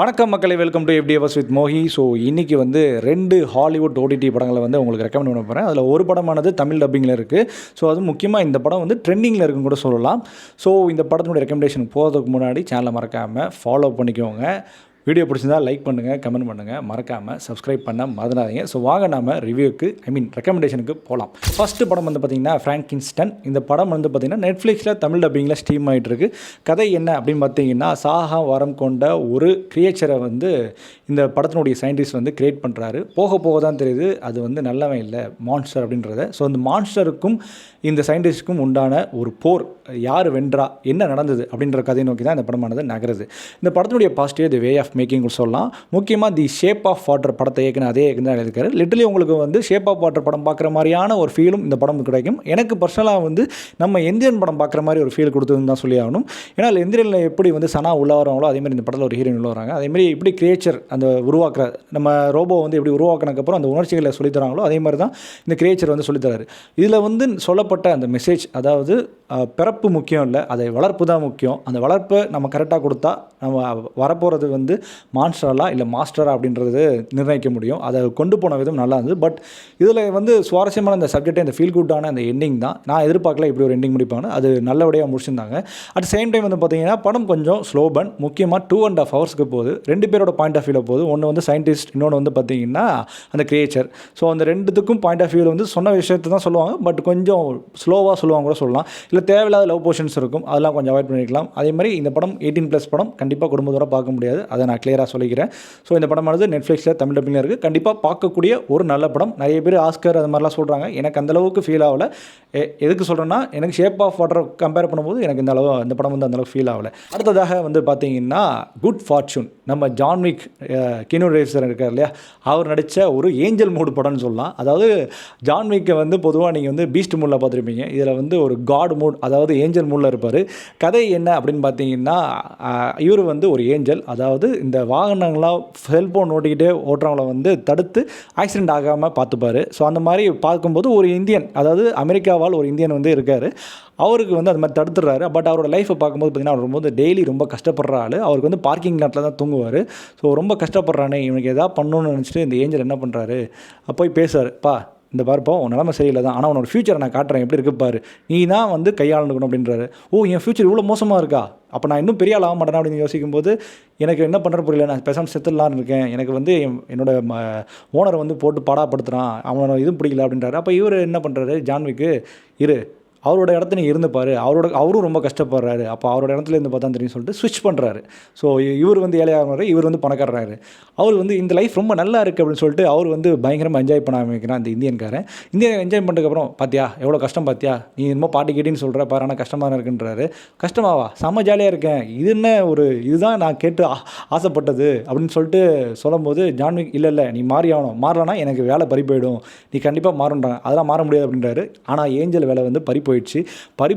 வணக்கம் மக்களே, welcome to FDFS with Mohi. So இன்றைக்கி வந்து 2 ஹாலிவுட் ஓடிடி படங்களை வந்து உங்களுக்கு ரெக்கமெண்ட் பண்ண போகிறேன். அதில் ஒரு படமானது தமிழ் டப்பிங்கில் இருக்குது. ஸோ அது முக்கியமாக இந்த படம் வந்து ட்ரெண்டிங்கில் இருக்குன்னு கூட சொல்லலாம். ஸோ இந்த படத்தினுடைய ரெக்கமெண்டேஷன் போகிறதுக்கு முன்னாடி சேனலை மறக்காமல் ஃபாலோ பண்ணிக்கோங்க. வீடியோ பிடிச்சிருந்தா லைக் பண்ணுங்கள், கமெண்ட் பண்ணுங்கள், மறக்காமல் சப்ஸ்கிரைப் பண்ண மறந்துடாதீங்க. ஸோ வாங்க நாம ரிவ்யூக்கு ரெக்கமெண்டேஷனுக்கு போகலாம். ஃபஸ்ட்டு படம் வந்து பார்த்திங்கன்னா ஃப்ராங்கின்ஸ்டன். இந்த படம் வந்து பார்த்திங்கன்னா நெட்ஃப்ளிக்ஸில் தமிழ் டப்பிங்கில் ஸ்ட்ரீம் ஆகிட்டு இருக்கு. கதை என்ன அப்படின்னு பார்த்தீங்கன்னா, சாகா வரம் கொண்ட ஒரு கிரியேச்சரை வந்து இந்த படத்தினுடைய சயின்டிஸ்ட் வந்து கிரியேட் பண்ணுறாரு. போக போக தான் தெரியுது அது வந்து நல்லவன் இல்லை, மான்ஸ்டர் அப்படின்றத. ஸோ அந்த மான்ஸ்டருக்கும் இந்த சயின்டிஸ்ட்டுக்கும் உண்டான ஒரு போர், யார் வென்றா, என்ன நடந்தது அப்படின்ற கதையை நோக்கி தான் இந்த படமானது நகருது. இந்த படத்தினுடைய positive the way of making சொல்லலாம். முக்கியமாக தி ஷேப் ஆஃப் வாட்டர் படத்தை அதே தான் எழுதியிருக்காரு. லிட்டரலி உங்களுக்கு வந்து ஷேப் ஆஃப் வாட்டர் படம் பார்க்குற மாதிரியான ஒரு ஃபீலும் இந்த படம் கிடைக்கும். எனக்கு பர்சனலாக வந்து நம்ம இந்தியன் படம் பார்க்குற மாதிரி ஒரு ஃபீல் கொடுத்ததுன்னு தான் சொல்லி ஆகணும். ஏன்னா இந்தியனில் எப்படி வந்து சனா உள்ள வராங்களோ அதேமாதிரி இந்த படத்தில் ஒரு ஹீரோயின் உள்ள வராங்க. அதேமாதிரி எப்படி கிரியேச்சர் அந்த உருவாக்குற நம்ம ரோபோ வந்து எப்படி உருவாக்கினதுக்கப்புறம் அந்த உணர்ச்சிகளை சொல்லித்தராங்களோ அதே மாதிரி தான் இந்த கிரியேச்சர் வந்து சொல்லித்தராரு. இதில் வந்து சொல்லப்பட்ட அந்த மெசேஜ், அதாவது பிறப்பு முக்கியம் இல்லை, அதை வளர்ப்பு தான் முக்கியம். அந்த வளர்ப்பை நம்ம கரெக்டாக கொடுத்தா நம்ம வரப்போகிறது வந்து மான்ஸ்டரா இல்லை மாஸ்டரா அப்படின்றது நிர்ணயிக்க முடியும். அதை கொண்டு போன விதம் நல்லா இருந்தது. பட் இதில் வந்து சுவாரஸ்யமான இந்த சப்ஜெக்டை, இந்த ஃபீல் குட்டான அந்த எண்டிங் தான். நான் எதிர்பார்க்கல இப்படி ஒரு எண்டிங் முடிப்பாங்க. அது நல்லபடியாக முடிச்சிருந்தாங்க. அட் சேம் டைம் வந்து பார்த்தீங்கன்னா படம் கொஞ்சம் ஸ்லோ பர்ன். முக்கியமாக 2.5 ஹவர்ஸ்க்கு போகுது. 2 பேரோட பாயிண்ட் ஆஃப் வியூவில் போகுது. ஒன்று வந்து சயின்டிஸ்ட், இன்னொன்று வந்து பார்த்தீங்கன்னா அந்த கிரியேச்சர். ஸோ அந்த ரெண்டுத்துக்கும் பாயிண்ட் ஆஃப் வியூவில் வந்து சொன்ன விஷயத்தை தான் சொல்லுவாங்க. பட் கொஞ்சம் ஸ்லோவாக சொல்லுவாங்க கூட சொல்லலாம். இல்லை தேவையில்லாத லவ் போர்ஷன்ஸ் இருக்கும், அதெல்லாம் கொஞ்சம் அவாய்ட் பண்ணிக்கலாம். அதே மாதிரி இந்த படம் 18+ படம், கண்டிப்பாக குடும்பத்தோட பார்க்க முடியாது. அதை நான் கிளியராக சொல்லிக்கிறேன். ஸோ இந்த படமானது நெட்ஃப்ளிக்ஸில் தமிழ் டப்பிங்கில் இருக்குது. கண்டிப்பாக பார்க்கக்கூடிய ஒரு நல்ல படம். நிறைய பேர் ஆஸ்கர் அது மாதிரிலாம் சொல்கிறாங்க. எனக்கு அந்தளவுக்கு ஃபீல் ஆகலை. எதுக்கு சொல்கிறேன்னா, எனக்கு ஷேப் ஆஃப் வாட்டர் கம்பேர் பண்ணும்போது எனக்கு இந்த படம் வந்து அந்தளவுக்கு ஃபீல் ஆகலை. அடுத்ததாக வந்து பார்த்தீங்கன்னா குட் ஃபார்ச்சூன். நம்ம ஜான் விக் கீனு ரீவ்ஸ் இருக்கார் இல்லையா, அவர் நடித்த ஒரு ஏஞ்சல் மூடு படம்னு சொல்லலாம். அதாவது ஜான் விக்கை வந்து பொதுவாக நீங்கள் வந்து பீஸ்ட் மூடில் பார்த்துருப்பீங்க. இதில் வந்து ஒரு காட் மூட், அதாவது ஏஞ்சல் மூடில் இருப்பார். கதை என்ன அப்படின்னு பார்த்தீங்கன்னா, இவர் வந்து ஒரு ஏஞ்சல். அதாவது இந்த வாகனங்களாக செல்ஃபோன் ஓட்டிக்கிட்டே ஓட்டுறவங்கள வந்து தடுத்து ஆக்சிடென்ட் ஆகாமல் பார்த்துப்பார். ஸோ அந்த மாதிரி பார்க்கும்போது ஒரு இந்தியன், அதாவது அமெரிக்காவால் ஒரு இந்தியன் வந்து இருக்கார். அவருக்கு வந்து அது மாதிரி தடுத்துடுறாரு. பட் அவரோட லைஃப்பை பார்க்கும்போது பார்த்திங்கன்னா அவர் ரொம்ப டெய்லி ரொம்ப கஷ்டப்படுற ஆள். அவருக்கு வந்து பார்க்கிங் லாட்டில் தான் தூங்குவார். ஸோ ரொம்ப கஷ்டப்படுறானே, இவனுக்கு எதாவது பண்ணணும்னு நினச்சிட்டு இந்த ஏஞ்சல் என்ன பண்ணுறாரு, போய் பேசுவார். இந்த பாருப்பா, உன் நிலமை சரியில்லை தான், ஆனால் உன்னோட ஃப்யூச்சரை நான் காட்டுறேன், எப்படி இருக்குப்பாரு, நீ தான் வந்து கையாளணுக்கணும் அப்படின்றாரு. என் ஃப்யூச்சர் இவ்வளோ மோசமாக இருக்கா, அப்போ நான் இன்னும் பெரிய ஆள் ஆக மாட்டேனா அப்படின்னு யோசிக்கும்போது எனக்கு என்ன பண்ணுற புரியல. நான் பேசாமல் செத்துடலான்னு இருக்கேன். எனக்கு வந்து என்னோட ஓனரை வந்து போட்டு பாடாப்படுத்துகிறான், அவனோட இதுவும் பிடிக்கல அப்படின்றாரு. அப்போ இவர் என்ன பண்ணுறாரு, ஜான்விக்கு, அவரோட இடத்துல நீ இருந்துப்பார், அவரும் ரொம்ப கஷ்டப்படுறாரு, அப்போ அவரோட இடத்துல இருந்து பார்த்தா தெரியும் சொல்லிட்டு ஸ்விட்ச் பண்ணுறாரு. ஸோ இவர் வந்து ஏழையாகிறாரு, இவர் வந்து பணக்காரராரு. அவர் வந்து இந்த லைஃப் ரொம்ப நல்லா இருக்குது அப்படின்னு சொல்லிட்டு அவர் வந்து பயங்கரமாக என்ஜாய் பண்ண ஆரம்பிக்கிறான். அந்த இந்தியன் என்ஜாய் பண்ணதுக்கப்புறம், பார்த்தியா எவ்வளோ கஷ்டம், பார்த்தியா நீ என்னமோ பாட்டி கேட்டின்னு சொல்கிற பாரு, ஆனால் கஷ்டமாக இருக்குன்றாரு. கஷ்டமாவா, செம்ம ஜாலியாக இருக்கேன், இது என்ன இதுதான் நான் கேட்டு ஆசைப்பட்டது அப்படின்னு சொல்லிட்டு சொல்லும்போது ஜான்விக், இல்லை நீ மாறலனா எனக்கு வேலை பறி போயிடும், நீ கண்டிப்பாக மாறுன்றாங்க. அதெல்லாம் மாற முடியாது அப்படின்றாரு. ஆனால் ஏஞ்சல் வேலை வந்து பறி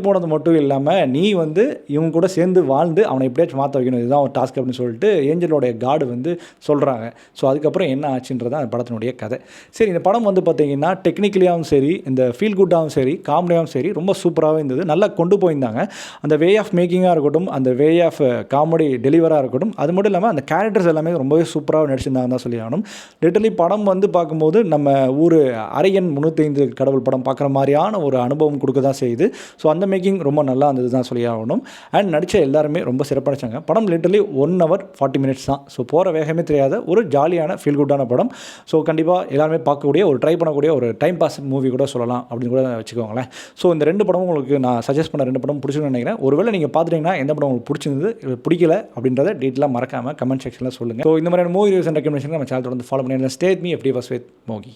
போனது மட்டும் இல்லாமல் நீ வந்து இவங்க கூட சேர்ந்து வாழ்ந்து அவனை எப்படியாச்சும் மாற்ற வைக்கணும், இதுதான் ஒரு டாஸ்க் அப்படின்னு சொல்லிட்டு ஏஞ்சலோடைய காடு வந்து சொல்கிறாங்க. ஸோ அதுக்கப்புறம் என்ன ஆச்சுன்றதான் அந்த படத்தினுடைய கதை. சரி, இந்த படம் வந்து பார்த்தீங்கன்னா டெக்னிக்கலியாகவும் சரி, இந்த ஃபீல் குட்டாகவும் சரி, காமெடியாகவும் சரி, ரொம்ப சூப்பராகவே இருந்தது. நல்லா கொண்டு போயிருந்தாங்க. அந்த வே ஆஃப் மேக்கிங்காக இருக்கட்டும், அந்த வே ஆஃப் காமெடி டெலிவராக இருக்கட்டும், அது மட்டும் இல்லாமல் அந்த கேரக்டர்ஸ் எல்லாமே ரொம்பவே சூப்பராக நடிச்சிருந்தாங்க தான் சொல்லி ஆகணும். லிட்டரலி படம் வந்து பார்க்கும்போது நம்ம ஊர் அரையன் 305 கடவுள் படம் பார்க்குற மாதிரியான ஒரு அனுபவம் கொடுக்க தான் செய்யுது. ஸோ அந்த மேக்கிங் ரொம்ப நல்லா இருந்தது தான் சொல்லி ஆகணும். அண்ட் நடித்த எல்லாருமே ரொம்ப சிறப்பாக நடிச்சாங்க. படம் லிட்டரலி 1 hour 40 minutes தான். ஸோ போகிற வேகமே தெரியாத ஒரு ஜாலியான ஃபீல் குட்டான படம். ஸோ கண்டிப்பாக எல்லாருமே பார்க்கக்கூடிய ஒரு ட்ரை பண்ணக்கூடிய ஒரு டைம் பாஸ் மூவி கூட சொல்லலாம் அப்படின்னு கூட வச்சுக்கோங்களேன். ஸோ இந்த 2 படமும் உங்களுக்கு நான் சஜஸ்ட் பண்ண 2 படம் பிடிச்சுன்னு நினைக்கிறேன். ஒருவேளை நீங்கள் பார்த்துட்டீங்கன்னா எந்த படம் உங்களுக்கு பிடிச்சிருந்தது, பிடிக்கல அப்படின்றத டீட்டெயிலாக மறக்காமல் கமெண்ட் செக்ஷனில் சொல்லுங்கள். ஸோ இந்த மாதிரியான மூவி ரிவ்யூஸ் அண்ட் ரெக்கமெண்டேஷன் நம்ம சேனல் தொடர்ந்து ஃபாலோ பண்ணி stay with me FDFS with மோகி.